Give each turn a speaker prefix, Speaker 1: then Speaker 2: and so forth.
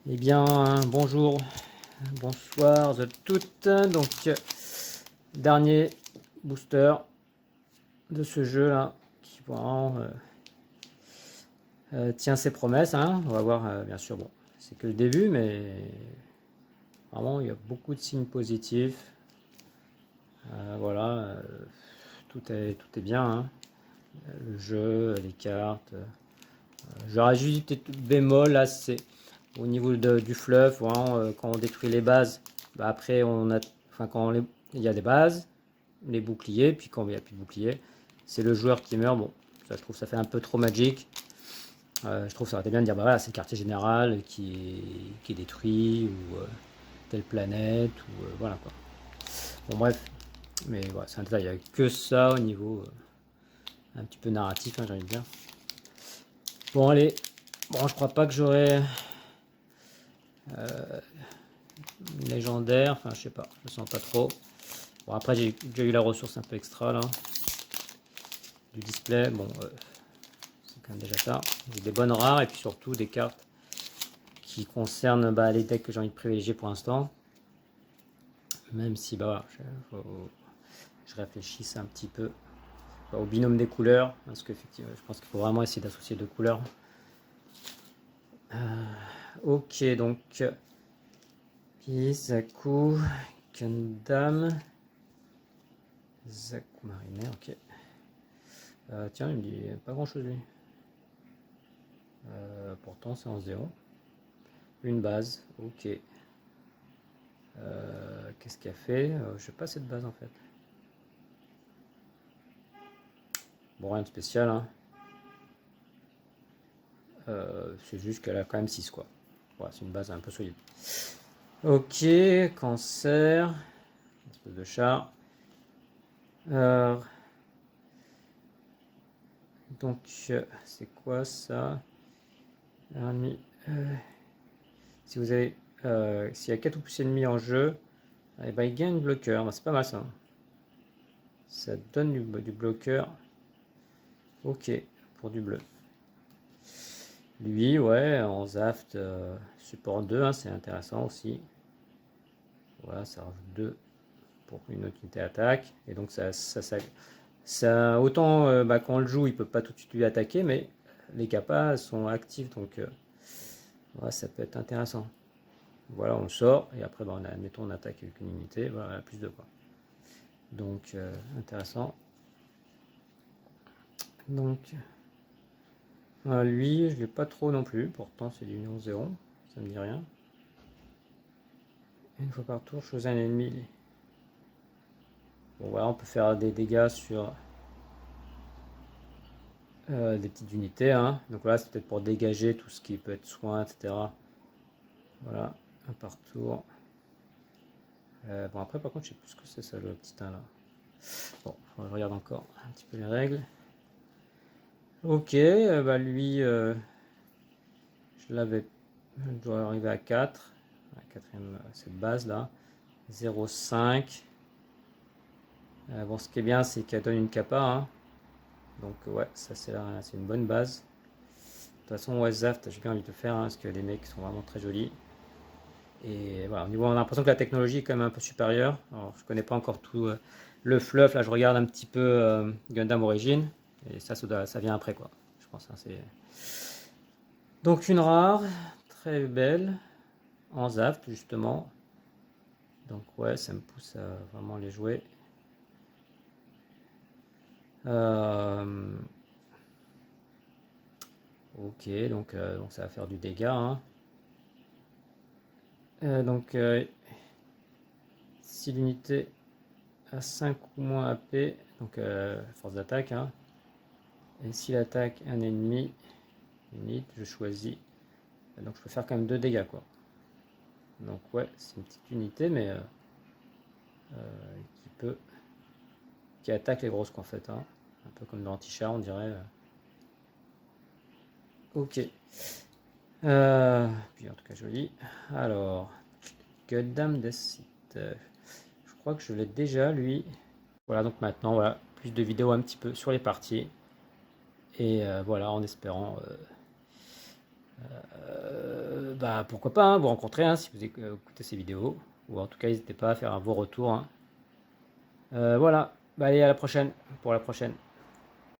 Speaker 1: Eh bien, bonjour, bonsoir à toutes. Donc, dernier booster de ce jeu-là, qui vraiment tient ses promesses. Hein. On va voir, bien sûr, bon, c'est que le début, mais vraiment, il y a beaucoup de signes positifs. Voilà, tout est bien. Hein. Le jeu, les cartes. J'aurais juste des bémol, là, c'est au niveau du fluff, vraiment, quand on détruit les bases, bah après, il y a des bases, les boucliers, puis quand il n'y a plus de boucliers, c'est le joueur qui meurt. Bon, ça, je trouve ça fait un peu trop magique. Je trouve que ça aurait été bien de dire, bah voilà, c'est le quartier général qui est détruit, ou telle planète, ou voilà quoi. Bon, bref, mais voilà, c'est un détail, il n'y a que ça au niveau un petit peu narratif, hein, j'ai envie de dire. Bon, allez, bon, je crois pas que j'aurai légendaire, enfin, je sais pas, je sens pas trop. Bon, après, j'ai déjà eu la ressource un peu extra là, du display. Bon, c'est quand même déjà ça. J'ai des bonnes rares et puis surtout des cartes qui concernent les decks que j'ai envie de privilégier pour l'instant. Même si, bah voilà, je réfléchisse un petit peu au binôme des couleurs, parce qu'effectivement, je pense qu'il faut vraiment essayer d'associer deux couleurs. Ok, donc Zaku, Gundam, Zaku Mariner, ok. Tiens, il me dit pas grand chose lui. Pourtant, c'est en 0. Une base, ok. Qu'est-ce qu'il a fait je sais pas cette base en fait. Bon, rien de spécial. Hein. C'est juste qu'elle a quand même 6 quoi. Voilà, c'est une base un peu solide. Ok, cancer. Espèce de chat. Donc, c'est quoi ça? Si vous avez, s'il y a 4 ou plus ennemis en jeu, eh ben, il gagne bloqueur. Ben, c'est pas mal ça. Ça donne du bloqueur. Ok, pour du bleu. Lui, ouais, en Zaft, support 2, hein, c'est intéressant aussi. Voilà, ça rajoute 2 pour une autre unité attaque. Et donc, autant quand on le joue, il peut pas tout de suite lui attaquer, mais les capas sont actifs, donc ouais, ça peut être intéressant. Voilà, on sort, et après, admettons, on attaque avec une unité, voilà, plus de quoi. Donc, intéressant. Donc, lui, je l'ai pas trop non plus, pourtant c'est du 11-0, ça me dit rien. Une fois par tour, choisis un ennemi. Bon, voilà, on peut faire des dégâts sur des petites unités. Hein. Donc voilà, c'est peut-être pour dégager tout ce qui peut être soin, etc. Voilà, un par tour. Bon, après, par contre, je sais plus ce que c'est ça, le petit 1 là. Bon, je regarde encore un petit peu les règles. Ok, lui, je l'avais. Je dois arriver à 4. La quatrième, cette base là. 0,5. Bon, ce qui est bien, c'est qu'elle donne une capa. Hein. Donc, ouais, ça c'est une bonne base. De toute façon, Zaft, j'ai bien envie de le faire hein, parce que les mecs sont vraiment très jolis. Et voilà, au niveau, on a l'impression que la technologie est quand même un peu supérieure. Alors, je connais pas encore tout le fluff. Là, je regarde un petit peu Gundam Origin. Et ça vient après, quoi. Je pense. Hein, donc, une rare, très belle, en Zaft, justement. Donc, ouais, ça me pousse à vraiment les jouer. Ok, donc ça va faire du dégât. Hein. Donc, si l'unité a 5 ou moins AP, donc force d'attaque, hein, et s'il attaque un ennemi, je choisis. Donc je peux faire quand même 2 dégâts, quoi. Donc ouais, c'est une petite unité, mais qui qui attaque les grosses, quoi, en fait. Hein. Un peu comme dans Anti-Char, on dirait. Ok. Puis en tout cas, joli. Alors, Gundam Death. Je crois que je l'ai déjà, lui. Voilà, donc maintenant, voilà, plus de vidéos un petit peu sur les parties. Et voilà, en espérant bah, pourquoi pas hein, vous rencontrer hein, si vous écoutez ces vidéos. Ou en tout cas, n'hésitez pas à faire un vos retours. Hein. Voilà, bah, allez, à la prochaine, pour la prochaine.